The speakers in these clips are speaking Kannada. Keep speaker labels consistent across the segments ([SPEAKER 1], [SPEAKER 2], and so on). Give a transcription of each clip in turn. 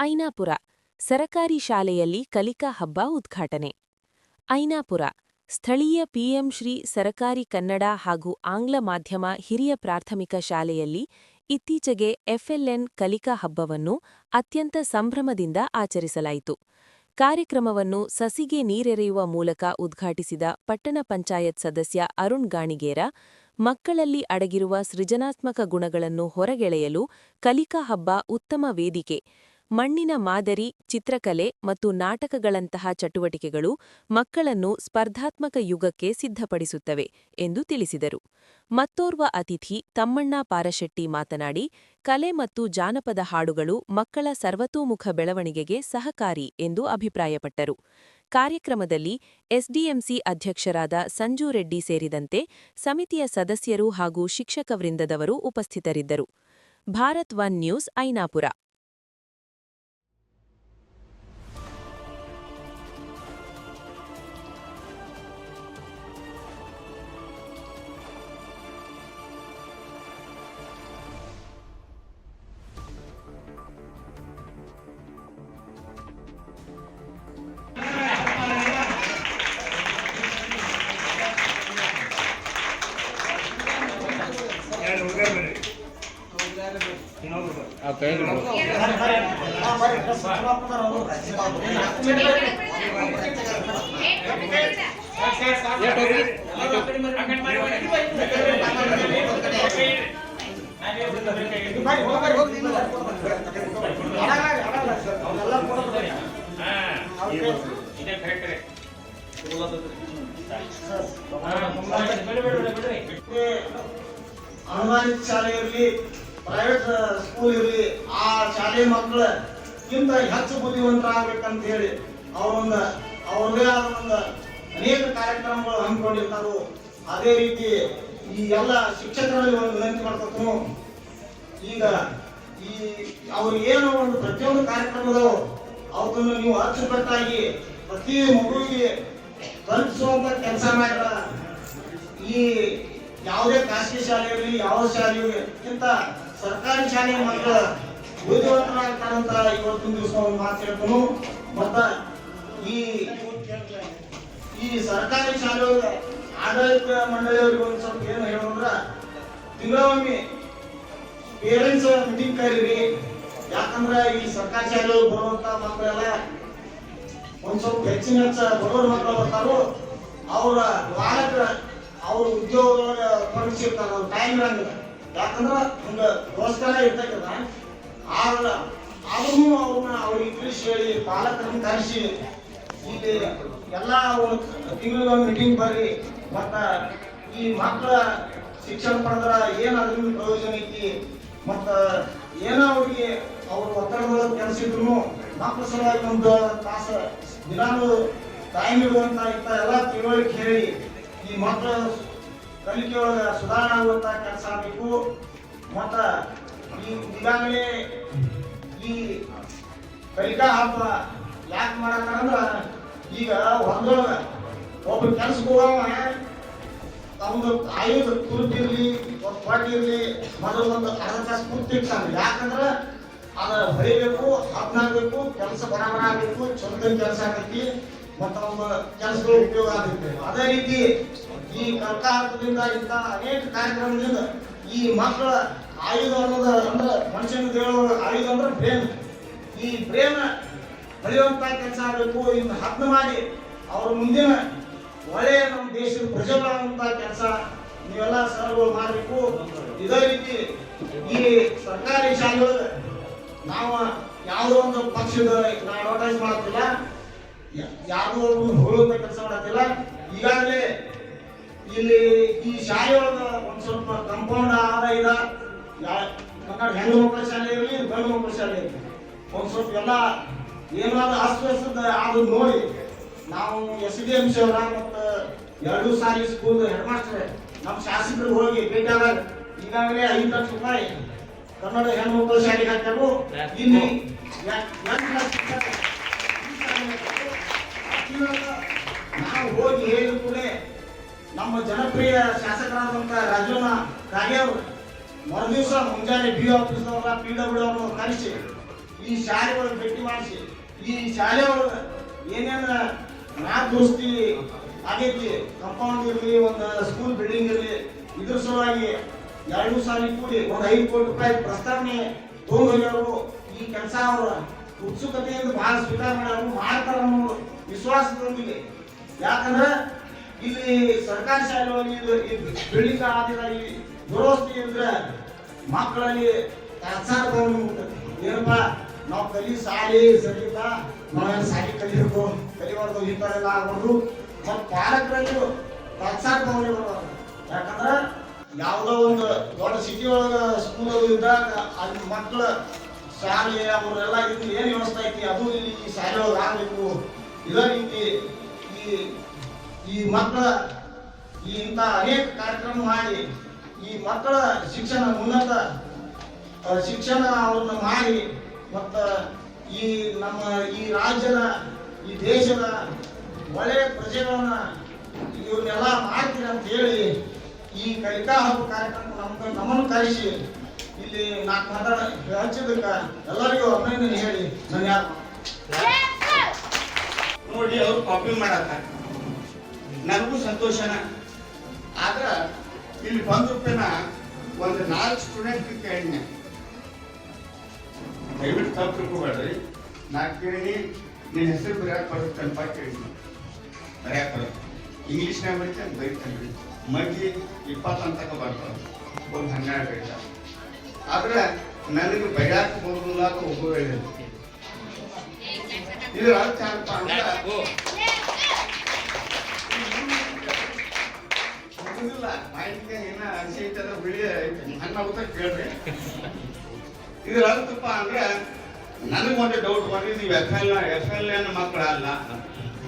[SPEAKER 1] ಐನಾಪುರ ಸರಕಾರಿ ಶಾಲೆಯಲ್ಲಿ ಕಲಿಕಾ ಹಬ್ಬ ಉದ್ಘಾಟನೆ. ಐನಾಪುರ ಸ್ಥಳೀಯ ಪಿಎಂ ಶ್ರೀ ಸರಕಾರಿ ಕನ್ನಡ ಹಾಗೂ ಆಂಗ್ಲ ಮಾಧ್ಯಮ ಹಿರಿಯ ಪ್ರಾಥಮಿಕ ಶಾಲೆಯಲ್ಲಿ ಇತ್ತೀಚೆಗೆ ಎಫ್ಎಲ್ಎನ್ ಕಲಿಕಾ ಹಬ್ಬವನ್ನು ಅತ್ಯಂತ ಸಂಭ್ರಮದಿಂದ ಆಚರಿಸಲಾಯಿತು. ಕಾರ್ಯಕ್ರಮವನ್ನು ಸಸಿಗೆ ನೀರೆರೆಯುವ ಮೂಲಕ ಉದ್ಘಾಟಿಸಿದ ಪಟ್ಟಣ ಪಂಚಾಯತ್ ಸದಸ್ಯ ಅರುಣ್ ಗಾಣಿಗೇರ, ಮಕ್ಕಳಲ್ಲಿ ಅಡಗಿರುವ ಸೃಜನಾತ್ಮಕ ಗುಣಗಳನ್ನು ಹೊರಗೆಳೆಯಲು ಕಲಿಕಾ ಹಬ್ಬ ಉತ್ತಮ ವೇದಿಕೆ. ಮಣ್ಣಿನ ಮಾದರಿ, ಚಿತ್ರಕಲೆ ಮತ್ತು ನಾಟಕಗಳಂತಹ ಚಟುವಟಿಕೆಗಳು ಮಕ್ಕಳನ್ನು ಸ್ಪರ್ಧಾತ್ಮಕ ಯುಗಕ್ಕೆ ಸಿದ್ಧಪಡಿಸುತ್ತವೆ ಎಂದು ತಿಳಿಸಿದರು. ಮತ್ತೋರ್ವ ಅತಿಥಿ ತಮ್ಮಣ್ಣ ಪಾರಶೆಟ್ಟಿ ಮಾತನಾಡಿ, ಕಲೆ ಮತ್ತು ಜಾನಪದ ಹಾಡುಗಳು ಮಕ್ಕಳ ಸರ್ವತೋಮುಖ ಬೆಳವಣಿಗೆಗೆ ಸಹಕಾರಿ ಎಂದು ಅಭಿಪ್ರಾಯಪಟ್ಟರು. ಕಾರ್ಯಕ್ರಮದಲ್ಲಿ ಎಸ್ಡಿಎಂಸಿ ಅಧ್ಯಕ್ಷರಾದ ಸಂಜು ರೆಡ್ಡಿ ಸೇರಿದಂತೆ ಸಮಿತಿಯ ಸದಸ್ಯರು ಹಾಗೂ ಶಿಕ್ಷಕ ವೃಂದದವರು ಉಪಸ್ಥಿತರಿದ್ದರು. Bharat one news, Ainapur.
[SPEAKER 2] ಅನುದಾನಿತ ಶಾಲೆ ಇರಲಿ, ಪ್ರೈವೇಟ್ ಸ್ಕೂಲ್ ಇರಲಿ, ಆ ಶಾಲೆ ಮಕ್ಕಳಕ್ಕಿಂತ ಹೆಚ್ಚು ಬುದ್ಧಿವಂತರಾಗಬೇಕಂತ ಹೇಳಿ ಅವ್ರದೇ ಆದ ಒಂದು ಅನೇಕ ಕಾರ್ಯಕ್ರಮಗಳು ಹಮ್ಮಿಕೊಂಡಿರ್ತಾರೋ. ಅದೇ ರೀತಿ ಈ ಎಲ್ಲ ಶಿಕ್ಷಕರಲ್ಲಿ ಒಂದು ವಿನಂತಿ ಮಾಡ್ಕೊತನು. ಈಗ ಅವ್ರಿಗೆ ಏನೋ ಒಂದು ಪ್ರತಿಯೊಂದು ಕಾರ್ಯಕ್ರಮದವು ಅವತ್ತನ್ನು ನೀವು ಅಚ್ಚುಕಟ್ಟಾಗಿ ಪ್ರತಿ ಮಗುವಿಗೆ ತಲುಪಿಸುವಂತ ಕೆಲಸ ಮಾಡಿದ. ಈ ಯಾವುದೇ ಖಾಸಗಿ ಶಾಲೆ ಇರಲಿ, ಯಾವ ಶಾಲೆಗಿಂತ ಸರ್ಕಾರಿ ಶಾಲೆಯ ಮಕ್ಕಳ ಬುದ್ಧಿವಂತರಾಗ್ತಾರಂತ ಇವತ್ತಿನ ದಿವಸ ಒಂದು ಮಾತು ಹೇಳ್ತಾನು. ಮತ್ತ ಈ ಸರ್ಕಾರಿ ಶಾಲೆ ಆಡಳಿತ ಮಂಡಳಿಯವರಿಗೆ ಒಂದು ಸ್ವಲ್ಪ ಏನು ಹೇಳೋದ್ರ, ತಿಂಗಳೊಮ್ಮೆ ಪೇರೆಂಟ್ಸ್ ಮೀಟಿಂಗ್ ಕರೀರಿ. ಯಾಕಂದ್ರೆ ಈ ಸರ್ಕಾರಿ ಶಾಲೆ ಬರುವಂತ ಮಕ್ಕಳೆಲ್ಲ ಒಂದ್ ಸ್ವಲ್ಪ ಹೆಚ್ಚಿನ ಬಡವರ ಮಕ್ಕಳು ಬರ್ತಾರೋ, ಅವರ ಬಾಲಕ ಅವ್ರ ಉದ್ಯೋಗ ತೊಡಗಿಸಿರ್ತಾರ. ಅವ್ರ ಟೈಮ್ ಇರಂಗಿಲ್ಲ. ಯಾಕಂದ್ರ ಒಂದು ದೋಸ್ತರ ಇರ್ತಕ್ಕದ ಆದ್ರೂ ಅವ್ರಿಗೆ ತಿಳಿಸಿ ಹೇಳಿ ಪಾಲಕರನ್ನು ಕರೆಸಿ ಇಲ್ಲಿ ಎಲ್ಲಾ ತಿಂಗಳಿಗೊಂದು ಮೀಟಿಂಗ್ ಬರ್ರಿ. ಮತ್ತ ಈ ಮಕ್ಕಳ ಶಿಕ್ಷಣ ಪಡೆದ್ರ ಏನ್ ಅದ್ರಿಂದ ಪ್ರಯೋಜನ ಐತಿ, ಮತ್ತ ಏನೋ ಅವ್ರಿಗೆ ಅವ್ರ ಒತ್ತಡದೊಳಗೆ ಕೆಲಸ ಇದ್ರು ಮಕ್ಕಳ ಸಲುವಾಗಿ ಒಂದು ತಾಸು ದಿನಾನು ಟೈಮ್ ಇಡುವಂತ ಇಂಥ ಎಲ್ಲ ತಿಳುವಳಿಕೆ ಹೇಳಿ ಈ ಮಕ್ಕಳ ಕಲಿಕೆ ಒಳಗೆ ಸುಧಾರಣೆ ಆಗುವಂತ ಕೆಲಸ ಆಗಬೇಕು. ಮತ್ತ ಈಗಾಗಲೇ ಈ ಕಲಿಕಾ ಹಬ್ಬ ಯಾಕೆ ಮಾಡತ್ತಾರಂದ್ರ, ಈಗ ಹೊರದೊಳಗ ಒಬ್ಬ ಕೆಲ್ಸಕ್ಕೆ ಹೋಗವ ತಮ್ದು ಆಯುಧ ಕುರುತಿರ್ಲಿ, ಇರ್ಲಿ, ಮೊದಲು ಒಂದು ಅರ್ಧ ತಾಸು ಕೂತಿರ್ತಾನೆ. ಯಾಕಂದ್ರ ಅದ ಹೊಳಿಬೇಕು, ಹಬ್ಬನಾಗಬೇಕು, ಕೆಲಸ ಬರಾಬರ ಆಗಬೇಕು, ಚಂದ ಕೆಲಸ ಆಗೈತಿ, ಮತ್ತ ಒಂದು ಕೆಲಸಗಳು ಉಪಯೋಗ ಆಗುತ್ತೆ. ಅದೇ ರೀತಿ ಈ ಕಲಿಕಾ ಹಬ್ಬದಿಂದ ಇಂಥ ಅನೇಕ ಕಾರ್ಯಕ್ರಮದಿಂದ ಈ ಮಕ್ಕಳ ಆಯುಧ ಅನ್ನೋದು ಅಂದ್ರೆ ಮನುಷ್ಯನ ದೇವರ ಆಯುಧ ಅಂದ್ರೆ ಬ್ರೇನ್. ಈ ಬ್ರೇನ್ ಹೊಳೆಯುವಂತ ಕೆಲಸ ಆಗಬೇಕು. ಇನ್ನು ಹಬ್ಬ ಮಾಡಿ ಅವ್ರ ಮುಂದಿನ ಒಳ್ಳೆಯ ನಮ್ಮ ದೇಶದ ಪ್ರಜೆಗಳಾಗುವಂತ ಕೆಲಸ ನೀವೆಲ್ಲ ಸರ್ಗಳು ಮಾಡಬೇಕು. ಇದೇ ರೀತಿ ಈ ಸರ್ಕಾರಿ ಶಾಲೆಗಳು ನಾವು ಯಾವುದೋ ಒಂದು ಪಕ್ಷದ ನಾವು ಅಡ್ವರ್ಟೈಸ್ ಮಾಡ್ತಿಲ್ಲ, ಯಾವುದೋ ಒಂದು ಹೋಗುವಂತ ಕೆಲಸ ಮಾಡತ್ತಿಲ್ಲ. ಈಗಾಗಲೇ ಇಲ್ಲಿ ಈ ಶಾಲೆಯೊಳಗ ಒಂದ್ ಸ್ವಲ್ಪ ಕಂಪೌಂಡ್ ಆದ ಹೆಣ್ಣು ಮಕ್ಕಳ ಶಾಲೆ ಇರಲಿ, ಗಂಡು ಮಕ್ಕಳ ಶಾಲೆ ಇರಲಿ, ಒಂದ್ ಸ್ವಲ್ಪ ಎಲ್ಲ ಏನಾದ್ರು ಅಸ್ತವ್ಯಸ್ತದ ಅದು ನೋಡಿ ನಾವು ಎಸ್ಡಿಎಂಸಿ ಅವರ ಮತ್ತು 2 ಸಾರಿ ಸ್ಕೂಲ್ ಹೆಡ್ ಮಾಸ್ಟರ್ ನಮ್ಮ ಶಾಸಕರು ಹೋಗಿ ಭೇಟಿಯಾದಾಗ ಈಗಾಗಲೇ 5 ಲಕ್ಷ ರೂಪಾಯಿ ಕನ್ನಡ ಹೆಣ್ಣು ಮಕ್ಕಳ ಶಾಲೆಗೆ ಹಾಕ್ಯಾರು. ಇಲ್ಲಿ ನಾವು ಹೋಗಿ ಹೇಳಿದ ಕೂಡ ನಮ್ಮ ಜನಪ್ರಿಯ ಶಾಸಕರಾದಂತ ರಾಜಣ್ಣ ಕಾಗೆ ಅವರು ಮರುದಿವಸ ಮುಂಜಾನೆ ಬಿ ಆಫೀಸ್ನವರ PW ಅವ್ರನ್ನ ಕರೆಸಿ ಈ ಶಾಲೆ ಒಳಗೆ ಭೇಟಿ ಮಾಡಿಸಿ ಈ ಶಾಲೆ ಒಳಗೆ ಏನೇನ ದುರಸ್ತಿ ಆಗೈತಿ, ಕಂಪೌಂಡ್ ಇರಲಿ, ಒಂದು ಸ್ಕೂಲ್ ಬಿಲ್ಡಿಂಗ್ ಇರಲಿ, ಇದ್ರ ಸಲುವಾಗಿ 2 ಸಾರಿ ಕೂಡಿ ಒಂದು 5 ಕೋಟಿ ರೂಪಾಯಿ ಪ್ರಸ್ತಾವನೆ ತಗೊಂಡೋಗ್ಯವರು. ಈ ಕೆಲಸ ಅವರ ಉತ್ಸುಕತೆಯಿಂದ ಬಹಳ ಸ್ವೀಕಾರ ಮಾಡೋರು ಮಾಡ್ತಾರ ಅನ್ನೋ ವಿಶ್ವಾಸದೊಂದಿಗೆ. ಯಾಕಂದ್ರೆ ಇಲ್ಲಿ ಸರ್ಕಾರಿ ಶಾಲೆ ಒಳಗೆ ಬಿಲ್ಡಿಂಗ್ ಆದಿಲ್ಲ, ಈ ದುರವಸ್ಥೆ ಇದ್ರೆ ಮಕ್ಕಳಲ್ಲಿ ತಾತ್ಸಾರ ಏನಪ್ಪ ನಾವು ಕಲಿ ಶಾಲೆ ಸರಿಯಿಲ್ಲ, ನಾವೇನು ಶಾಲೆ ಕಲಿಬಾರ್ದು ಈ ಥರ ಎಲ್ಲ ಆಗ್ಬಾರ್ದು. ಮತ್ತು ಪಾಲಕರಲ್ಲಿ ತಾತ್ಸಾರ ತಗೊಂಡು ಬರೋದು. ಯಾಕಂದ್ರೆ ಯಾವುದೋ ಒಂದು ದೊಡ್ಡ ಸಿಟಿ ಒಳಗೆ ಸ್ಕೂಲ್ ಅದು ಇದ್ದಾಗ ಅಲ್ಲಿ ಮಕ್ಕಳ ಶಾಲೆ ಅವರೆಲ್ಲ ಇದು ಏನು ವ್ಯವಸ್ಥೆ ಐತಿ ಅದು ಇಲ್ಲಿ ಈ ಶಾಲೆ ಒಳಗೆ ಆಗಬೇಕು. ಇದೇ ರೀತಿ ಈ ಮಕ್ಕಳ ಇಂಥ ಅನೇಕ ಕಾರ್ಯಕ್ರಮ ಮಾಡಿ ಈ ಮಕ್ಕಳ ಶಿಕ್ಷಣ ಉನ್ನತ ಶಿಕ್ಷಣ ಅವ್ರನ್ನ ಮಾಡಿ ಮತ್ತು ಈ ನಮ್ಮ ಈ ರಾಜ್ಯದ ಈ ದೇಶದ ಒಳ್ಳೆಯ ಪ್ರಜೆಗಳನ್ನ ಇವ್ರನ್ನೆಲ್ಲ ಮಾಡ್ತೀರಿ ಅಂತ ಹೇಳಿ ಈ ಕಲಿಕಾ ಹಬ್ಬ ಕಾರ್ಯಕ್ರಮ ನಮ್ಮನ್ನು ಕರೆಸಿ ಇಲ್ಲಿ 4 ಮಾತಾಡ ಹಚ್ಚಿದ್ದಕ್ಕೆ ಎಲ್ಲರಿಗೂ ಅಭಿನಂದನೆ ಹೇಳಿ ನಾನು ಯಾರು
[SPEAKER 3] ನೋಡಿ ಅವ್ರು ಕಾಪಿ ಮಾಡತ್ತ ನನಗೂ ಸಂತೋಷನ. ಆದ್ರ ಇಲ್ಲಿ ಬಂದ್ರೂಪೇನ ಒಂದು 4 ಸ್ಟೂಡೆಂಟ್ ಕೇಳಿನ, ದಯವಿಟ್ಟು ತಪ್ಪು ತಿಳ್ಕೊಬೇಡ್ರಿ. ನಾ ಕೇಳಿನಿ ನಿನ್ನ ಹೆಸರು ಬರೆಯಕ್ಕೆ ಬರುತ್ತಂಪ ಕೇಳಿನಿ, ಬರೆಯಕ್ಕೆ ಬರುತ್ತೆ. ಇಂಗ್ಲೀಷ್ನಾಗ ಬರೀತಾನೆ ಬರೀತಾನೆ ಮಗ್ಗಿ 20 ಅಂತಕ ಬರ್ತಾವೆ, ಒಂದು 12 ಬರೀತಾವೆ. ಆದ್ರೆ ನನಗೆ ಬರೆಯಕ್ಕೆ ಬರೋದಿಲ್ಲ ಅಂತ ಒಬ್ಬ ಹೇಳಿದ್ರು. ಇದು ಅರ್ಥ ಏನಪ್ಪ ಅಂದ್ರೆ ಮಾಹಿತಿಗೆ ಏನ ಅನಿಸಿ ಐತಂದ್ರೆ ಬಿಳಿ ಹಣ್ಣು ಆಗುತ್ತ ಕೇಳ್ರಿ. ಇದ್ರ ಅರ್ಥಪ್ಪ ಅಂದ್ರೆ ನನಗೊಂದು ಡೌಟ್ ಬಂದಿದ್ದು, ನೀವು ಎಫ್ ಎಲ್ ಎನ್ ಮಕ್ಕಳಲ್ಲ,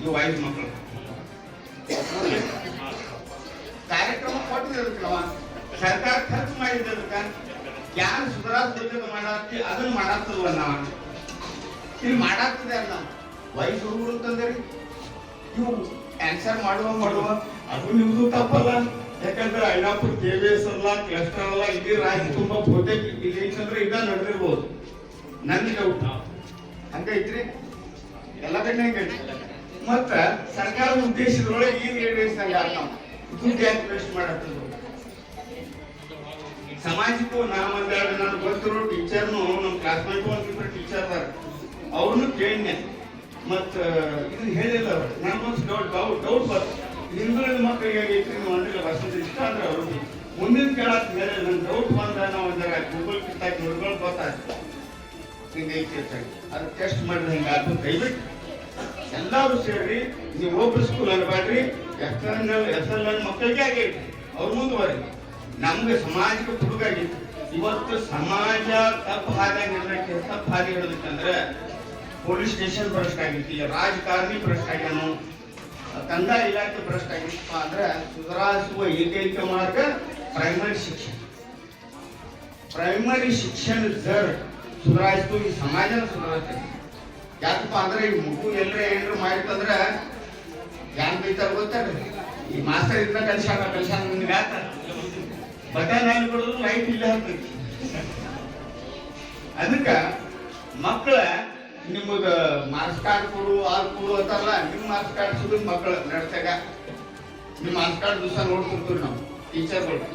[SPEAKER 3] ಇವು 5 ಮಕ್ಕಳು ಕಾರ್ಯಕ್ರಮ ಕೊಟ್ಟಿದ್ದಕ್ಕೆ ನಾವು ಸರ್ಕಾರ ಖರ್ಚು ಮಾಡಿದ್ದಕ್ಕೆ ಯಾರು ಸುಧಾರಿಸ ಮಾಡಾಕ್ತಿ ಅದನ್ನ ಮಾಡಾಕ್ತಲ್ವ ನಾವು ಇಲ್ಲಿ ಮಾಡಾಕ್ತಿದೆ ಅಲ್ಲ. ವಯಸ್ಸು ಹುಡುಗರು ಅಂತಂದ್ರಿ ಇವು ಆನ್ಸರ್ ಮಾಡುವ ಅದು ನಿಮ್ದು ತಪ್ಪಲ್ಲ. ಯಾಕಂದ್ರೆ ಐನಾಪುರ KVS ಅಲ್ಲ, ಕ್ಲಸ್ಟರ್ ಅಲ್ಲ, ಇಲ್ಲಿ ರಾಜ್ಯ ತುಂಬಾ ಬಹುತೇಕ ಇಲ್ಲಿ ಅಂತಂದ್ರೆ ಈಗ ನಡೆದಿರ್ಬೋದು. ನನ್ಗೆ ಡೌಟ್ ಹಂಗೈತ್ರಿ, ಎಲ್ಲ ಕಡೆ ಹಂಗೈತಿ. ಮತ್ತ ಸರ್ಕಾರದ ಉದ್ದೇಶದೊಳಗೆ ಏನ್ ನಿರ್ವಹಿಸಿದಂಗ ನಾವು ದುಡ್ಡು ಯಾಕೆ ವೇಸ್ಟ್ ಮಾಡತ್ತದು. ಸಮಾಜಕ್ಕೂ ನಾವೊಂದೆರಡು ನನಗೆ ಗೊತ್ತಿರೋ ಟೀಚರ್ನು ನಮ್ಮ ಕ್ಲಾಸ್ಮೇಟ್ ಒಂದಿಬ್ಬರು ಟೀಚರ್ ಅದಾರ, ಅವ್ರನ್ನು ಕೇಳಿದ್ನೆ. ಮತ್ತ ಇದನ್ನ ಹೇಳಿಲ್ಲ ಅವ್ರು. ನನಗೊಂದು ಡೌಟ್ ಬಂತು, ಹಿಂದುಳಿದ ಮಕ್ಕಳಿಗೆ ಆಗೈತಿ ನೀವು ಒಂದಿಲ್ಲ ವರ್ಷದ ಇಷ್ಟ ಅಂದ್ರೆ ಅವ್ರಿಗೆ ಮುಂದಿನ ಕೇಳಕ್ ಮೇಲೆ ನನ್ನ ಡೌಟ್ ಬಂದ್ರೆ ನಾವು ಒಂದರ ಗೂಗಲ್ ಕಿತ್ತಾಕಿ ನೋಡ್ಕೊಂಡು ಗೊತ್ತಾಗ್ತದೆ ಹಿಂಗೈತಿ ಅಂತ. ಅದು ಟೆಸ್ಟ್ ಮಾಡಿದ್ರೆ ಹಿಂಗೆ ಅದು ದಯವಿಟ್ಟು ಎಲ್ಲರೂ ಸೇರಿ ನೀವು ಒಬ್ಬರು ಸ್ಕೂಲ್ ಅನ್ಬೇಡ್ರಿ. ಎಫ್.ಎಲ್.ಎನ್ ಮಕ್ಕಳಿಗೆ ಆಗೈತಿ, ಅವ್ರು ಮುಂದುವರಿ. ನಮ್ಗೆ ಸಮಾಜಕ್ಕೆ ಹುಡುಗಾಗಿತ್ತು. ಇವತ್ತು ಸಮಾಜ ತಪ್ಪು ಹಾದಿ ನಿರ್ಣಯಕ್ಕೆ ತಪ್ಪು ಹಾದಿ ಹೇಳೋದಕ್ಕಂದ್ರೆ ಪೊಲೀಸ್ ಸ್ಟೇಷನ್ ಭ್ರಷ್ಟ ಆಗೈತಿ, ರಾಜಕಾರಣಿ ಭ್ರಷ್ಟ ಆಗ್ಯಾನು, ಕಂದಾಯ ಇಲಾಖೆ ಭ್ರಷ್ಟ ಆಗಿತ್ತಪ್ಪ ಅಂದ್ರೆ ಸುಧಾರಿಸುವ ಏಕೈಕ ಮಾರ್ಗ ಪ್ರೈಮರಿ ಶಿಕ್ಷಣ. ಪ್ರೈಮರಿ ಶಿಕ್ಷಣ ಜರ್ ಸುಧಾರಿಸ್ತು ಈ ಸಮಾಜನ ಸುಧಾರಿಸ್ತದೆ. ಯಾಕಪ್ಪ ಅಂದ್ರೆ ಈ ಮಗು ಎಲ್ಲರ ಏನಾರು ಮಾಡಿತ್ತಂದ್ರೆ ಯಾನ್ ಬೈತಾರ ಗೊತ್ತಾಗ ಈ ಮಾಸ್ತರ್ ಇದ್ದ ಕಲ್ಸಾನ ನಿಮ್ಗೆ ಯಾಕ ಬಟನ್ ಹಾಕಿ ಕೊಡೋದು ಲೈಟ್ ಇಲ್ಲ ಹಾಕ್ತೈತಿ. ಅದಕ್ಕ ಮಕ್ಕಳ ನಿಮಗ ಮಾರ್ಕ್ಸ್ ಕಾರ್ಡ್ ಕೊಡು ಅದು ಕೊಡು ಅಂತಾರಲ್ಲ, ನಿಮ್ ಮಾರ್ಕ್ಸ್ ಕಾರ್ಡ್ ಸಿಗೋದು ಮಕ್ಕಳ ನಡ್ತಾಗ ನಿಮ್ ಮಾರ್ಕ್ಸ್ ಕಾರ್ಡ್ ದಿವಸ ನೋಡ್ತಿರ್ತೀವಿ ನಾವು ಟೀಚರ್ಗಳು.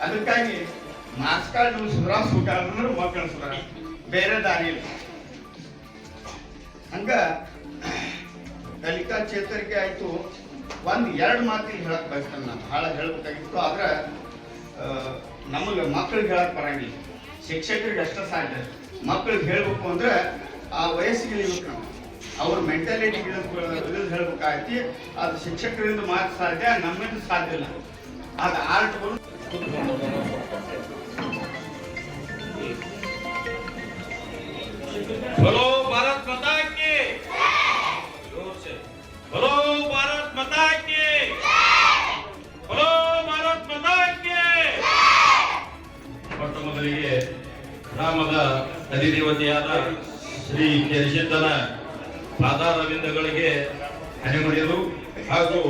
[SPEAKER 3] ಅದಕ್ಕಾಗಿ ಮಾರ್ಕ್ಸ್ ಕಾರ್ಡ್ ನೀವು ಸುಧಾರಿಸ್ಬೇಕಾದ್ರೆ ಮಕ್ಕಳ ಸುಧಾರ ಬೇರೆ ದಾರಿ ಇಲ್ಲ. ಹಂಗ ಕಲಿಕಾ ಚೇತರಿಕೆ ಆಯ್ತು. 1-2 ಮಾತಿಗೆ ಹೇಳಕ್ ಬಯಸ್ತೇನೆ, ನಾನು ಭಾಳ ಹೇಳ್ಬೇಕಾಗಿತ್ತು. ಆದ್ರೆ ನಮಗೆ ಮಕ್ಕಳಿಗೆ ಹೇಳಕ್ ಬರಂಗಿಲ್ಲ, ಶಿಕ್ಷಕರಿಗೆ ಅಷ್ಟ ಸಾಧ್ಯ. ಮಕ್ಕಳಿಗೆ ಹೇಳ್ಬೇಕು ಅಂದ್ರೆ ಆ ವಯಸ್ಸಿಗೆ ಇಳಿಬೇಕು ನಾವು, ಅವ್ರ ಮೆಂಟಾಲಿಟಿ ಹೇಳ್ಬೇಕಾಯ್ತಿ. ಅದು ಶಿಕ್ಷಕರಿಂದ ಮಾತ್ರ ಸಾಧ್ಯ, ನಮ್ಮಿಂದ ಸಾಧ್ಯ ಇಲ್ಲ. ಅದು ಆರ್ಟ್
[SPEAKER 4] बोलो भारत माता की, जोर से बोलो भारत माता की, बोलो भारत माता की. ಮೊಟ್ಟ ಮೊದಲಿಗೆ ಗ್ರಾಮದ ಅಧಿದೇವತೆಯಾದ ಶ್ರೀ ಕೇಶಿದ್ದನ ಪಾದಾರವಿಂದಗಳಿಗೆ ಹಣೆ ಮುಡಿಯಲು ಹಾಗೂ